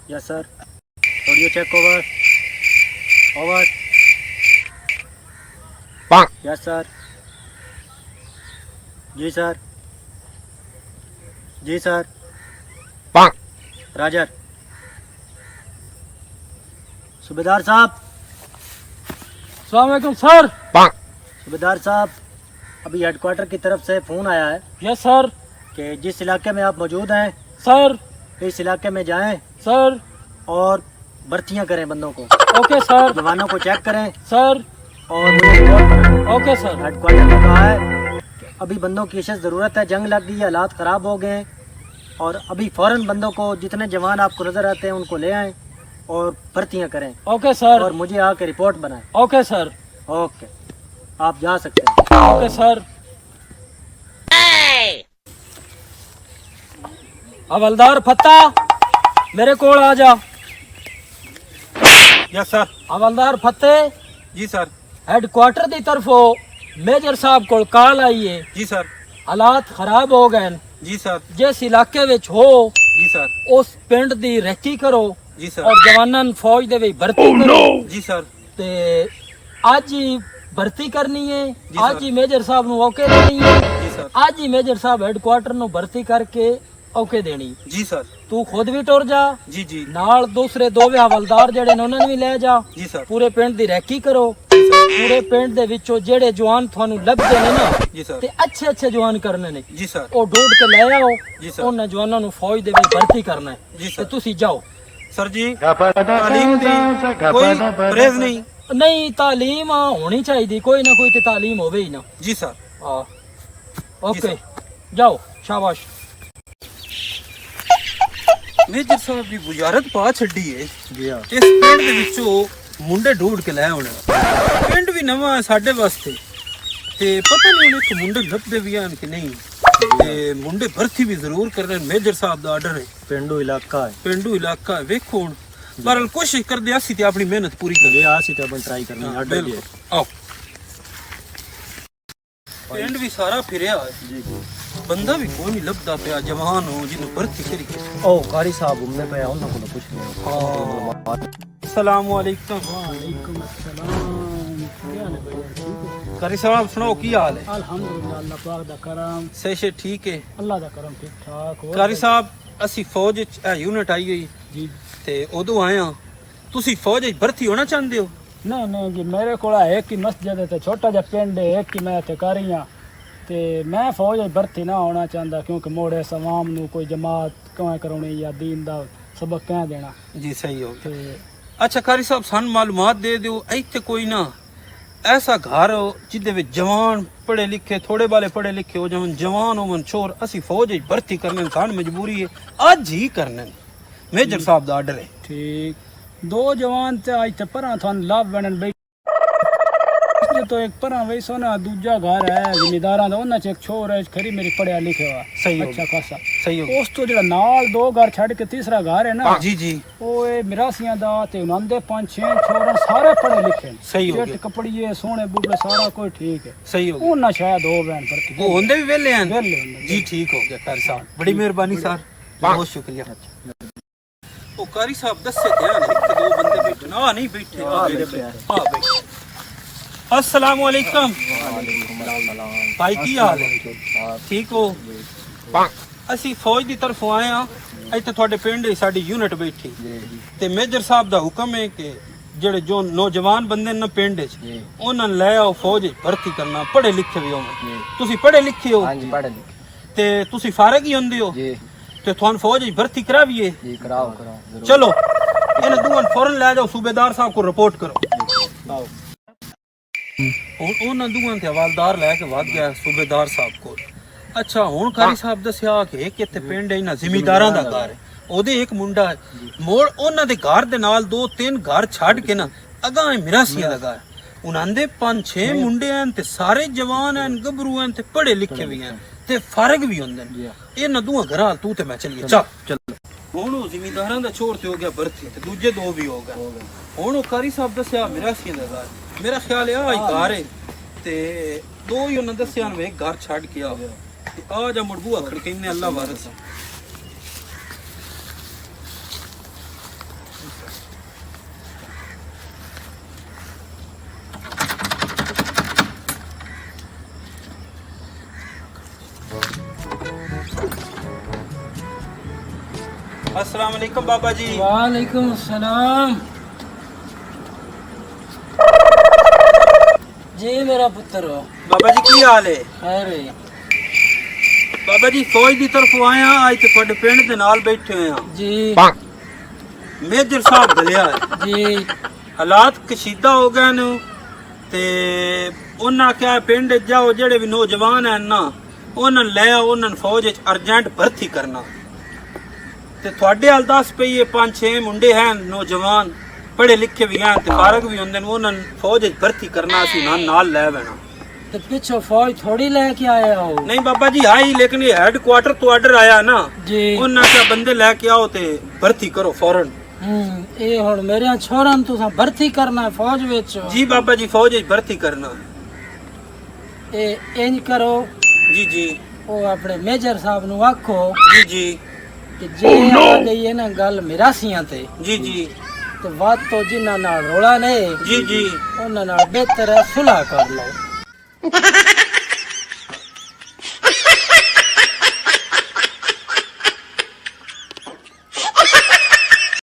Yes sir. Audio check over. Over. Yes sir. जी sir. जी sir. Roger. सूबेदार साहब। अस्सलाम वालेकुम सर। सूबेदार साहब, अभी हेडक्वार्टर की तरफ से फ़ोन आया है यस सर। कि जिस इलाके में आप मौजूद हैं सर। इस इलाके में जाएं सर। और भर्तियां करें बंदों को। Okay sir. जवानों को चेक करें सर। और मुझे रिपोर्ट बनाएं। Okay sir. हेडक्वार्टर ने कहा है कि अभी बंदों की अशद ज़रूरत है, जंग लग गई है, हालात ख़राब हो गए हैं और अभी फ़ौरन बंदों को जितने जवान आपको नज़र आते हैं उनको ले आएँ और भर्तियां करें ओके सर। और मुझे आके रिपोर्ट बनाएं। Okay sir. ओके, आप जा सकते हैं। Okay sir. हवलदार फत्ता मेरे कोल आ जा। Yes sir. हवलदार फत्ते जी सर। हेडक्वार्टर की तरफों मेजर साहब को कॉल आई है, जी सर। हालात खराब हो गए। जी सर। जिस इलाके विच हो जी सर। उस पिंड दी रेकी करो जी सर। और जवानां नूं फौज दे विच भर्ती करो। जी सर। ते आज ही भर्ती करनी है, जी आज सर। ही मेजर साहब नूं ओके देनी है, जी सर। आज ही मेजर साहब हेडक्वार्टर नूं भर्ती करके ओके देनी। जी सर। तू खुद भी टुर जा, जी जी। नाल दूसरे दो हवलदार जेड़े ने उन्हां नूं भी ले जा। जी सर। पूरे पिंड दी रैकी करो। पूरे पिंड दे विचों जेड़े जवान थानू लभदे ने ना जी सर। ते अच्छे अच्छे जवान करने ने, जी सर। ओ ढूंढ के ले आओ। जी सर। उन्हां जवानां नूं फौज दे विच भर्ती करना है। जी ते सर। तुसी जाओ। सर जी, तालीम दी कोई परहेज नहीं। नहीं, तालीम होनी चाहिए, कोई ना कोई तो तालीम होवे ही ना। जी सर। हाँ ओके, जाओ, शाबाश। मेजर साहब की बुजारत पा छड़ी है। जी हाँ। इस पिंड ਦੇ ਵਿੱਚੋਂ ਮੁੰਡੇ ਢੂੰਡ ਕੇ ਲੈ ਆਉਣੇ। ਪਿੰਡ ਵੀ ਨਵਾਂ ਹੈ ਸਾਡੇ ਵਾਸਤੇ ਤੇ ਪਤਾ ਨਹੀਂ ਹੁਣ ਇੱਕ ਮੁੰਡੇ ਲੱਭਦੇ ਵੀ ਹਨ ਕਿ ਨਹੀਂ ਤੇ ਮੁੰਡੇ ਭਰਤੀ ਵੀ ਜ਼ਰੂਰ ਕਰਨੇ। ਮੇਜਰ ਸਾਹਿਬ ਦਾ ਆਰਡਰ ਹੈ। पेंडू इलाका है। ਪਿੰਡੂ ਇਲਾਕਾ ਹੈ, ਵੇਖੋ ਹੁਣ ਬਹਰਹਾਲ ਕੋਸ਼ਿਸ਼ ਕਰਦੇ ਅਸੀਂ ਤੇ ਆਪਣੀ ਮਿਹਨਤ ਪੂਰੀ ये ਕਰੀਏ। आज ही तो अपन ट्राई करनी है। ऑर्डर दिए। ਆਓ ਪਿੰਡ ਵੀ ਸਾਰਾ ਫਿਰਿਆ ਹੈ, जी। ਬੰਦਾ ਵੀ ਕੋਈ ਨਹੀਂ ਲੱਭਦਾ ਪਿਆ ਜਵਾਨ ਹੋ ਜਿਹਨੂੰ ਭਰਤੀ ਕਰੀਏ। ओ कारी साहब घूमने पे उन्होंने को कुछ नहीं। अस्सलाम वालेकुम। वालेकुम अस्सलाम। क्या हाल है भैया? ठीक है? कारी साहब सुनाओ की हाल है? अल्हम्दुलिल्लाह, अल्लाह पाक दा करम, सही ठीक है। अल्लाह दा करम ठीक ठाक हो। कारी ਸਾਹਿਬ ਅਸੀਂ ਫੌਜ ਚ ਯੂਨਿਟ ਆਈ ਹੋਈ जी ਤੇ ਉਦੋਂ ਆਏ ਆ। ਤੁਸੀਂ ਫੌਜ ਵਿੱਚ ਭਰਤੀ ਹੋਣਾ ਚਾਹੁੰਦੇ ਹੋ? नहीं नहीं जी, मेरे को एक ही मस्जिद है, छोटा जा पिंड है, एक ही मैं इत्थे कर रही हाँ ते मैं फौज में भर्ती ना होना चाहता क्योंकि मोड़े सवाम नू कोई जमात किवें कराउणी या दीन दा सबक किवें देना ਜੀ ਸਹੀ ਹੋ ते ਗਿਆ। ਅੱਛਾ कारी ਸਾਹਿਬ ਸਾਨੂੰ ਮਾਲੂਮਾਤ ਦੇ ਦਿਓ ਇੱਥੇ ਕੋਈ ਨਾ ਐਸਾ ਘਰ ਹੋ ਜਿਹਦੇ ਵਿੱਚ ਜਵਾਨ ਪੜ੍ਹੇ ਲਿਖੇ ਥੋੜੇ ਵਾਲੇ ਪੜ੍ਹੇ ਲਿਖੇ ਹੋ ਜਾਵਨ ਜਵਾਨ ਹੋਵਨ ਛੋਰ ਅਸੀਂ ਫੌਜ ਵਿੱਚ ਭਰਤੀ ਕਰਨੇ ਸਾਨੂੰ ਮਜਬੂਰੀ ਹੈ ਅੱਜ ਹੀ ਕਰਨੇ। ਮੇਜਰ ਸਾਹਿਬ ਦਾ ਆਰਡਰ ਹੈ। ठीक। दो जवान ते आज ते परां थान लाभ बनन बई तो एक परां वही सोना दूजा घर है जिमीदारां दा, उन्हां च एक छोर है खरी मेरी पढ़िया लिखा हुआ सही हो अच्छा खासा। सही हो उस तो जेड़ा नाल दो घर छड़ के तीसरा घर है ना, जी जी ओए मिरासियां दा ते उन्हां दे 5-6 छोरे सारे पढ़े लिखे ने। सही हो चिट गया। कपड़िए सोने बुगड़े सारा कोई ठीक है। सही हो गया। उन्हां शायद हो बैन पर वो होंदे भी वेले हैं वेले होंदे। जी ठीक हो गया कारी साहब बड़ी मेहरबानी सर बहुत शुक्रिया। वो कारी साहब दस्से ध्यान एक दो बंदे बैठे ना नहीं बैठे हां बैठे। अस्सलाम वालेकुम भाई की हाल है? ठीक हो? ਅਸੀਂ ਫੌਜ ਦੀ ਤਰਫੋਂ ਆਏ ਆ। ਇੱਥੇ ਤੁਹਾਡੇ ਪਿੰਡ ਸਾਡੀ ਯੂਨਿਟ ਬੈਠੀ ਤੇ ਮੇਜਰ ਸਾਹਿਬ ਦਾ ਹੁਕਮ ਹੈ ਕਿ ਜਿਹੜੇ ਜੋ ਨੌਜਵਾਨ ਬੰਦੇ ਨੇ ਪਿੰਡ 'ਚ ਉਹਨਾਂ ਨੂੰ ਲੈ ਆਓ ਫੌਜ 'ਚ ਭਰਤੀ ਕਰਨਾ। ਪੜ੍ਹੇ ਲਿਖੇ ਵੀ ਹੋਣ। ਤੁਸੀਂ ਪੜ੍ਹੇ ਲਿਖੇ ਹੋ? हाँ जी, पढ़े लिखे। ਤੇ ਤੁਸੀਂ ਫਾਰਗ ਹੀ ਹੁੰਦੇ ਹੋ जी ਤੇ ਤੁਹਾਨੂੰ ਫੌਜ 'ਚ ਭਰਤੀ ਕਰਾਵੀਏ। जी, कराओ कराओ जरूर। ਚਲੋ ਇਹਨਾਂ ਦੋਵਾਂ ਨੂੰ ਫੌਰਨ ਲੈ ਜਾਓ ਸੂਬੇਦਾਰ ਸਾਹਿਬ ਕੋਲ ਰਿਪੋर्ट ਕਰੋ। ਹੁਣ ਉਹਨਾਂ ਦੋਵਾਂ ਤੇ ਹਵਾਲਦਾਰ ਲੈ ਕੇ ਵਗ ਗਿਆ ਸੂਬੇਦਾਰ ਸਾਹਿਬ ਕੋਲ। ਅੱਛਾ ਹੁਣ कारी ਸਾਹਿਬ ਦੱਸਿਆ ਕਿ ਇੱਥੇ ਪਿੰਡ ਇਹਨਾਂ ਜ਼ਿਮੀਦਾਰਾਂ ਦਾ ਘਰ ਹੈ, ਉਹਦੇ ਇੱਕ ਮੁੰਡਾ ਹੈ ਮੋੜ ਉਹਨਾਂ ਦੇ ਘਰ ਦੇ ਨਾਲ 2-3 ਘਰ ਛੱਡ ਕੇ ਨਾ ਅਗਾਂ ਮਿਰਾਸੀਆਂ ਦਾ ਘਰ। ਉਹਨਾਂ ਦੇ 5-6 ਮੁੰਡੇ ਹਨ ਤੇ ਸਾਰੇ ਜਵਾਨ ਹਨ, ਗੱਭਰੂ ਹਨ ਤੇ ਪੜ੍ਹੇ ਲਿਖੇ ਵੀ ਹਨ ਤੇ ਫਰਗ ਵੀ ਹੁੰਦੇ ਨੇ। ਇਹਨਾਂ ਦੋਵਾਂ ਘਰਾਂ ਤੂੰ ਤੇ ਮੈਂ ਚੱਲੀਏ। ਚੱਲ ਹੁਣ ਉਹ ਜ਼ਿਮੀਦਾਰਾਂ ਦਾ ਛੋੜ ਤੇ ਹੋ ਗਿਆ ਭਰਤੀ ਤੇ ਦੂਜੇ ਦੋ ਵੀ ਹੋ ਗਏ। ਹੁਣ ਉਹ कारी ਸਾਹਿਬ ਦੱਸਿਆ ਮਿਰਾਸੀਆਂ ਦਾ ਘਰ, ਮੇਰਾ ਖਿਆਲ ਹੈ ਆਹ ਘਰ ਹੈ ਤੇ ਦੋ ਹੀ ਉਹਨਾਂ ਦੱਸਿਆ ਨੇ ਇੱਕ ਘਰ ਛੱਡ ਕੇ ਆ ਆ ਜਾ ਮੁੜਬੂ ਆਖੜ ਕਹਿੰਨੇ ਅੱਲਾ ਵਾਰਸ। अस्सलाम वालेकुम बाबा जी। वालेकुम सलाम। जी मेरा पुत्र बाबा जी की हाल है? खैर है बाबा जी फौज की तरफ आया आज ते ਤੁਹਾਡੇ ਪਿੰਡ ਦੇ ਨਾਲ ਬੈਠੇ ਹੋਏ ਆ जी ਮੇਜਰ ਸਾਹਿਬ ਦਲਿਆ जी ਹਾਲਾਤ ਕਸ਼ੀਦਾ ਹੋ ਗਏ ਨੇ ਤੇ ਉਹਨਾਂ ਕਿਹਾ ਪਿੰਡ ਜਾਓ ਜਿਹੜੇ ਵੀ ਨੌਜਵਾਨ ਹਨ ਨਾ ਉਹਨਾਂ ਨੂੰ ਲੈ ਆਓ ਉਹਨਾਂ ਨੂੰ ਫੌਜ ਵਿੱਚ ਅਰਜੈਂਟ ਭਰਤੀ ਕਰਨਾ ਤੇ ਤੁਹਾਡੇ ਹਾਲ ਦੱਸ ਪਈ ਇਹ 5-6 ਮੁੰਡੇ ਹਨ ਨੌਜਵਾਨ ਪੜ੍ਹੇ ਲਿਖੇ ਵੀ ਹਨ ਤੇ ਫਾਰਗ ਵੀ ਹੁੰਦੇ ਨੇ ਉਹਨਾਂ ਨੂੰ ਫੌਜ ਵਿੱਚ ਭਰਤੀ ਕਰਨਾ ਅਸੀਂ ਨਾਲ ਲੈ ਬੈਣਾ तो पीछे फौज थोड़ी लेके आया हो ਨਹੀਂ ਬਾਬਾ ਜੀ ਹਾਈ ਲੇਕਿਨ ਇਹ ਹੈੱਡਕੁਆਟਰ ਤੋਂ ਆਰਡਰ ਆਇਆ ਨਾ जी ਉਹਨਾਂ ਕਿਹਾ ਬੰਦੇ ਲੈ ਕੇ ਆਓ ਤੇ ਭਰਤੀ ਕਰੋ ਫੌਰਨ ये हुन मेरे छोरा नु तुसा भर्ती करना है फौज विच जी बाबा जी फौज ਵਿੱਚ ਭਰਤੀ ਕਰਨਾ ए इंज करो जी जी ओ अपने मेजर साहब नु आखो जी जी कि जे आ गई है ना गल मिरासियां ते जी जी ते बात तो जिन्ना नाल रोला ने जी जी उन्ना नाल बेहतर है सुलह कर लो